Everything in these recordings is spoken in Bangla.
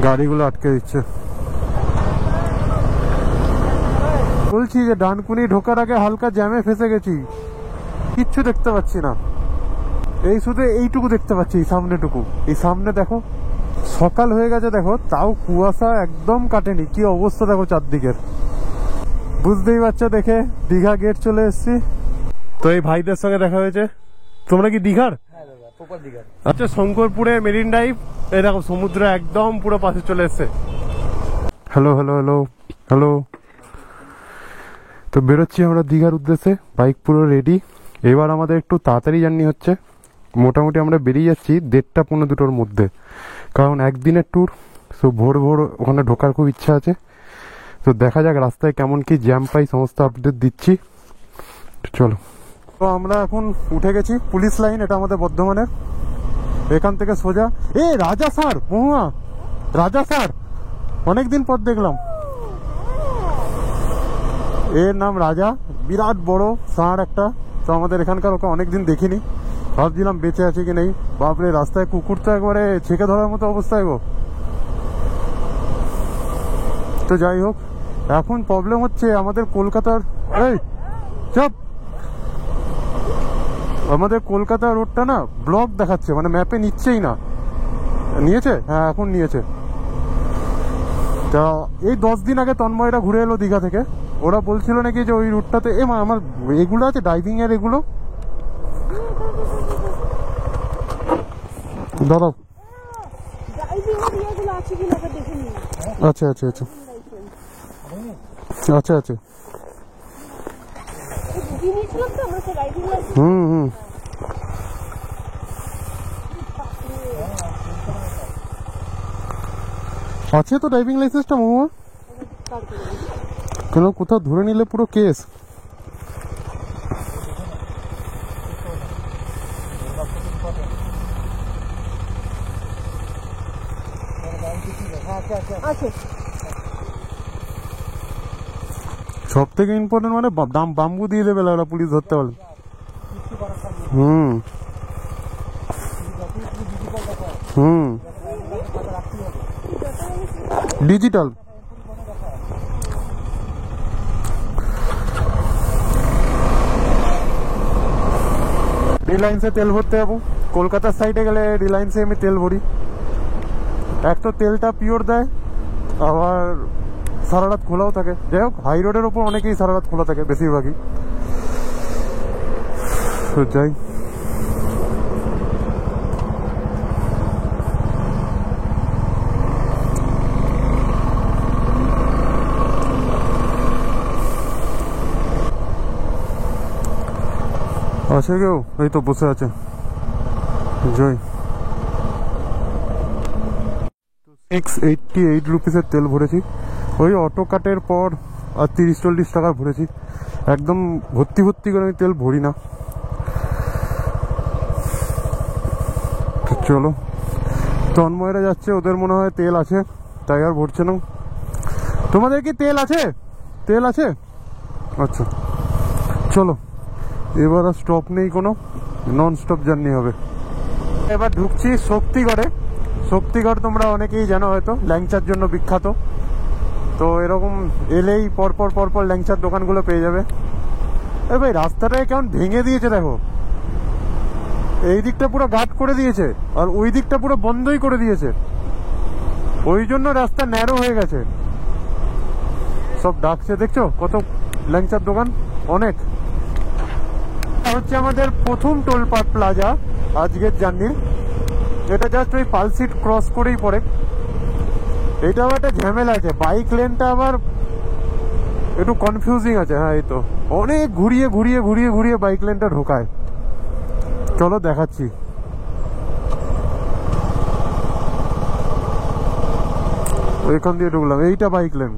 গাড়িগুলো আটকে দিচ্ছে। বলছি যে ডানকুনি ঢোকার আগে হালকা জ্যামে ফেসে গেছি, কিচ্ছু দেখতে পাচ্ছি না। এই শুধু এইটুকু দেখতে পাচ্ছি, এই সামনেটুকু। এই সামনে দেখো সকাল হয়ে গেছে দেখো, তাও কুয়াশা একদম কাটেনি। কি অবস্থা দেখো চারদিকের, বুঝতেই পারছো দেখে। দীঘা গেট চলে এসেছি। তো এই ভাইদের সঙ্গে দেখা হয়েছে। তোমরা কি দীঘার? আচ্ছা, শঙ্করপুরে মেরিন ড্রাইভ, এই দেখো সমুদ্র একদম পুরো পাশে চলে এসছে। Hello hello hello hello. তো বেরোচ্ছি আমরা দীঘার উদ্দেশ্যে, বাইক পুরো রেডি। এবার আমাদের একটু তাড়াতাড়ি জার্নি হচ্ছে। মোটামুটি আমরা বেরিয়ে যাচ্ছি 1:30 পৌনে 2টোর মধ্যে, কারণ একদিনের ট্যুর। সো ভোর ভোর ওখানে ঢোকার খুব ইচ্ছা আছে। তো দেখা যাক রাস্তায় কেমন কি জ্যাম পাই, সমস্ত আপডেট দিচ্ছি। চলো। তো আমরা এখন উঠে গেছি পুলিশ লাইন, এটা আমাদের বর্ধমানের। এখান থেকে সোজা রাজা স্যার, মহুয়া রাজা স্যার, অনেকদিন পর দেখলাম। এর নাম রাজা, বিরাট বড় ষাঁড় একটা। তো আমাদের এখানকার ওকে অনেকদিন দেখিনি, ভাবছিলাম বেঁচে আছে কি নেই। বাপরে, রাস্তায় কুকুর তো একবারে ছেঁকে ধরার মতো অবস্থায় গো। তো যাই হোক, এখন প্রবলেম হচ্ছে আমাদের কলকাতার, আমাদের কলকাতা রোডটা না ব্লক দেখাচ্ছে, মানে ম্যাপে নিচ্ছেই না। নিয়েছে? হ্যাঁ, এখন নিয়েছে। তা এই 10 দিন আগে তন্ময়রা ঘুরে এলো দীঘা থেকে। ওরা বলছিল নাকি যে ওই রুটটাতে আমার এগুলো আছে, ড্রাইভিং এর এগুলো। দাদা আচ্ছা আচ্ছা আচ্ছা আচ্ছা আচ্ছা। হুম। আছে তো ড্রাইভিং লাইসেন্সটা মহুয়া, কেন কোথাও ধরে নিলে পুরো কেস। সব থেকে ইম্পর্টেন্ট মানে বাম্বু দিয়ে দেবে ওরা, পুলিশ ধরতে পারলে। ডিজিটাল। রিলায়েন্সে তেল ভরতে যাবো। কলকাতার সাইডে গেলে রিলায়েন্সে আমি তেল ভরি। এক তো তেলটা পিওর দেয়, আবার সারা রাত খোলাও থাকে। যাই হোক, হাই রোডের ওপর অনেকেই সারা রাত খোলা থাকে, বেশিরভাগই। যাই, আছে কেউ? এই তো বসে আছে জয়। 688 রুপিসের তেল ভরেছি। ওই অটো কাটের পর আর 30-40 টাকার ভরেছি। একদম ভর্তি ভর্তি করে আমি তেল ভরি না। চলো, তন্ময়রা যাচ্ছে, ওদের মনে হয় তেল আছে, তাই আর ভরছে না। তোমাদের কি তেল আছে? তেল আছে? আচ্ছা চলো, এবার আর স্টপ নেই কোনো, নন স্টপ জার্নি হবে। এবার ঢুকছি শক্তিগড়ে। শক্তিগড় তোমরা অনেকেই জানো হয়তো, ল্যাংচার জন্য বিখ্যাত। তো এরকম এলেই পরপর পরপর ল্যাংচার দোকানগুলো পেয়ে যাবে। ভাই, রাস্তাটাকে কেমন ভেঙে দিয়েছে দেখো। এই দিকটা পুরো ঘাট করে দিয়েছে, আর ওই দিকটা পুরো বন্ধই করে দিয়েছে। ওই জন্য রাস্তা ন্যারো হয়ে গেছে। সব ডাকছে, দেখছো কত ল্যাংচার দোকান, অনেক। হচ্ছে আমাদের প্রথম টোলপাট প্লাজা আজকের জার্নির। এটা জাস্ট ওই পালসিট ক্রস করেই পড়ে। এটা আবার একটা ঝামেলা আছে, বাইক লেনটা আবার একটু কনফিউজিং আছে। হ্যাঁ, এই তো অনেক ঘুরিয়ে ঘুরিয়ে ঘুরিয়ে ঘুরিয়ে বাইক লেনটা ঢোকায়। চলো দেখাচ্ছি। ওইখান দিয়ে ঢুকলাম, এইটা বাইক লেন।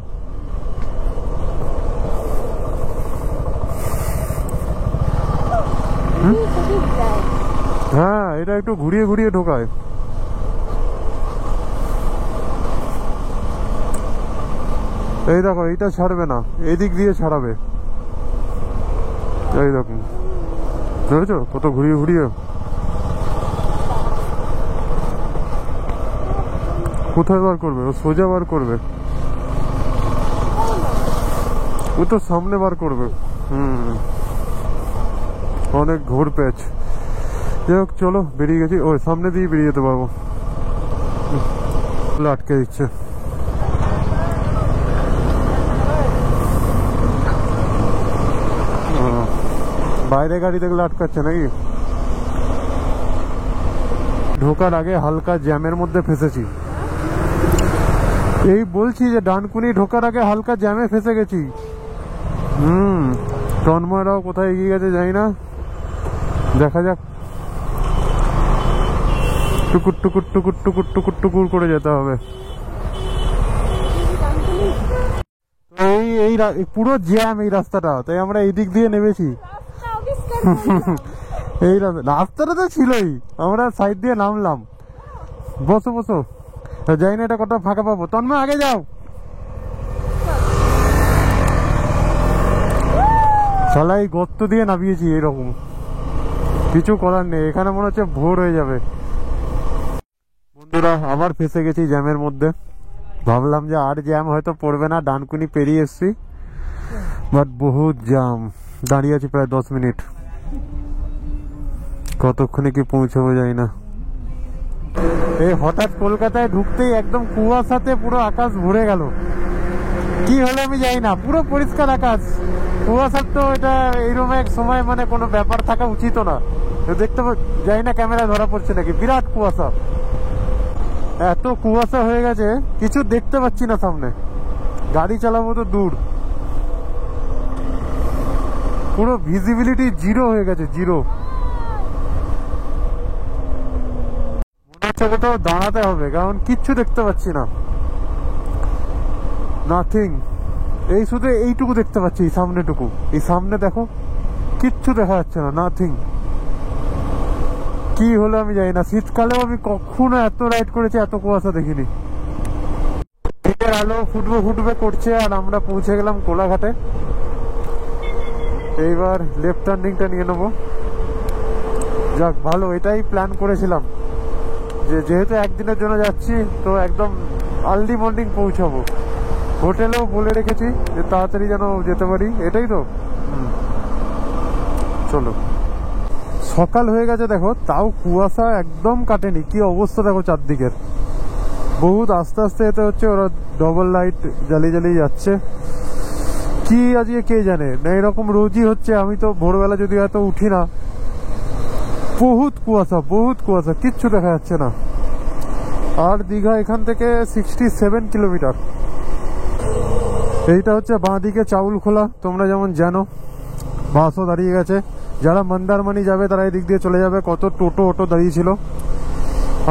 হ্যাঁ, এটা একটু ঘুরিয়ে ঘুরিয়ে ঢোকায়। এই দেখো, এইটা ছাড়বে না, এদিক দিয়ে ছাড়াবে। এই দেখো, দেখেছো কত ঘুরিয়ে ঘুরিয়ে। কোথায় বার করবে? ও সোজা বার করবে, ও তো সামনে বার করবে। অনেক ঘোর প্যাচ। যাই হোক চলো, বেরিয়ে গেছি। ওই সামনে দিয়ে বেরিয়ে যেতে পারবো, আটকে দিচ্ছে। বাইরে গাড়ি দেখলে আটকাচ্ছে নাকি? ঢোকার আগে হালকা জ্যামের মধ্যে ফেসেছি। এই বলছি যে ডানকুনি ঢোকার আগে হালকা জ্যামে ফেসে গেছি। তন্ময়রাও কোথায় এগিয়ে গেছে জানি না, দেখা যাক। টুকুর টুকুর টুকুর টুকুর টুকুর টুকুর করে যেতে হবে। এই পুরো জ্যাম এই রাস্তাটা, তাই আমরা এই দিক দিয়ে নেমেছি। এই রাস্তাটা তো ছিলই, আমরা সাইড দিয়ে নামলাম। বসো বসো, যাই না এটা কত ফাঁকা পাবো। তন্ময় আগে যাও। শালা এই গর্ত দিয়ে নামিয়েছি, এরকম কিছু করার নেই। এখানে মনে হচ্ছে ভোর হয়ে যাবে। বন্ধুরা আবার ফেসে গেছি জ্যামের মধ্যে। ভাবলাম যে আর জ্যাম হয়তো পড়বে না, ডানকুনি পেরিয়ে এসছি, বাট বহুত জ্যাম। দাঁড়িয়ে আছি প্রায় 10 মিনিট, কতক্ষণে কি পৌঁছাবো যাই না। এই হঠাৎ কলকাতায় ঢুকতেই একদম কুয়াশাতে পুরো আকাশ ভরে গেল। কি হলো আমি জানি না, পুরো পরিষ্কার আকাশ। কুয়াশার তো এটা এইরকম এক সময় মানে কোনো ব্যাপার থাকা উচিত না। দেখতে যাই না ক্যামেরা ধরা পড়ছে নাকি, বিরাট কুয়াশা। এত কুয়াশা হয়ে গেছে কিছু দেখতে পাচ্ছি না সামনে, গাড়ি চালাবো তো দূর। পুরো ভিজিবিলিটি জিরো হয়ে গেছে, জিরো। মনে হচ্ছে কোথাও দাঁড়াতে হবে, কারণ কিচ্ছু দেখতে পাচ্ছি না, নাথিং। এই শুধু এইটুকু দেখতে পাচ্ছি, এই সামনেটুকু। এই সামনে দেখো কিচ্ছু দেখা যাচ্ছে না, নাথিং। কি হলো আমি জানি না, শীতকালেও আমি কখনো এত রাইড করেছি, এত কুয়াশা দেখিনি। আলো ফুটবে ফুটবে করছে, আর আমরা পৌঁছে গেলাম কোলাঘাটে। এইবার লেফট টার্নিংটা নিয়ে নেবো। যাক ভালো, এটাই প্ল্যান করেছিলাম যে যেহেতু একদিনের জন্য যাচ্ছি, তো একদম আর্লি মর্নিং পৌঁছাবো। হোটেলেও বলে রেখেছি যে তাড়াতাড়ি যেন যেতে পারি, এটাই তো। চলো, সকাল হয়ে গেছে দেখো, তাও কুয়াশা একদম কাটেনি। কি অবস্থা দেখো চারদিকের, বহুত আস্তে আস্তে যেতে হচ্ছে। ওরা ডবল লাইট জ্বালিয়ে জ্বালিয়ে যাচ্ছে। কি আজকে কে জানে না, এরকম রোজই হচ্ছে। আমি তো ভোরবেলা যদি এত উঠি না, বহুত কুয়াশা, বহুত কুয়াশা, কিচ্ছু দেখা যাচ্ছে না। আর দীঘা এখান থেকে 67 কিলোমিটার। এইটা হচ্ছে বাঁ দিকে চাউল খোলা, তোমরা যেমন জানো। বাসও দাঁড়িয়ে গেছে, যারা মন্দারমণি যাবে তারা এই দিক দিয়ে চলে যাবে। কত টোটো অটো দাঁড়িয়ে ছিল।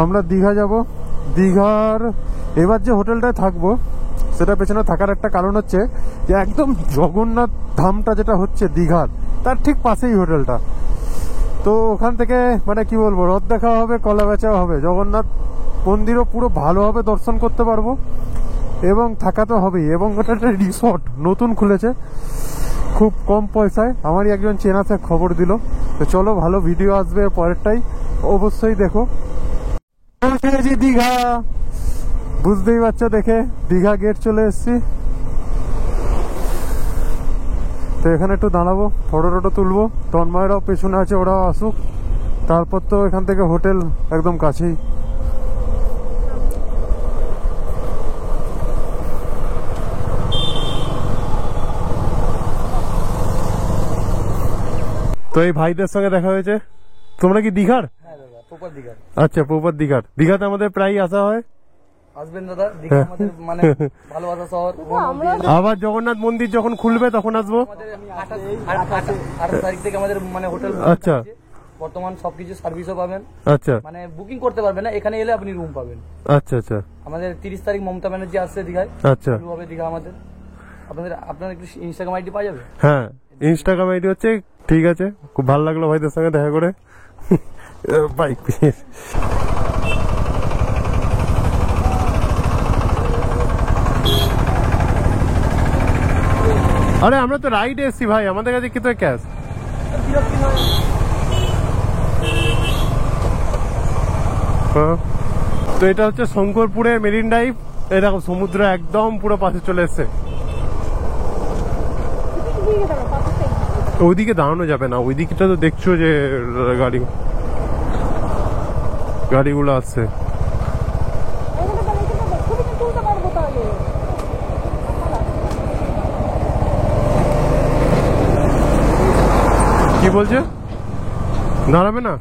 আমরা দীঘা যাব। দীঘার এবার যে হোটেলটায় থাকবো, সেটা পেছনে থাকার একটা কারণ হচ্ছে যে একদম জগন্নাথ ধামটা যেটা হচ্ছে দীঘার, তার ঠিক পাশেই হোটেলটা। তো ওখান থেকে মানে কি বলবো, রথ দেখা হবে, কলা বেচাও হবে, জগন্নাথ মন্দিরও পুরো ভালোভাবে দর্শন করতে পারবো, এবং থাকা তো হবেই। এবং ওটা একটা রিসর্ট নতুন খুলেছে, খুব কম পয়সায়। আমারই একজন চেনা আছে খবর দিল। তো চলো, ভালো ভিডিও আসবে পরেরটাই, অবশ্যই দেখো। দীঘা, বুঝতেই পারছো দেখে, দীঘা গেট চলে এসছি। তো এখানে একটু দাঁড়াবো, ফটো টটো তুলবো। তন্ময়রাও পেছনে আছে, ওরাও আসুক, তারপর তো এখান থেকে হোটেল একদম কাছেই। তো এই ভাইদের সঙ্গে দেখা হয়েছে। তোমরা কি দীঘার? আচ্ছা, প্রপার দীঘার। দীঘাতে আমাদের প্রায় আসা হয়। আসবেন দাদা, দীঘা আমাদের মানে ভালোবাসা শহর। আবার জগন্নাথ মন্দির যখন খুলবে তখন আসবো। 28 তারিখ থেকে আমাদের মানে হোটেল। আচ্ছা, বর্তমান সবকিছু সার্ভিসও পাবেন। আচ্ছা, মানে বুকিং করতে পারবেন না, এখানে এলে আপনি রুম পাবেন। আচ্ছা আচ্ছা। আমাদের 30 তারিখ মমতা ব্যানার্জি আসছে দীঘায়। আচ্ছা, হবে দীঘা আমাদের। আপনার একটু ইনস্টাগ্রাম আইডি পাওয়া যাবে? হ্যাঁ, ইনস্টাগ্রাম আইডি হচ্ছে। ঠিক আছে, খুব ভালো লাগলো ভাইদের সঙ্গে দেখা করে। বাইক আরে আমরা তো রাইডে এসছি ভাই, আমাদের কাছে কি তো ক্যাশ। তো এটা হচ্ছে শঙ্করপুরের মেরিন ড্রাইভ। এই দেখো সমুদ্র একদম পুরো পাশে চলে এসছে। ওইদিকে দাঁড়ানো যাবে না, ওইদিকটা তো দেখছো যে গাড়িগুলো আসছে। কি বলছে? দাঁড়াবে না?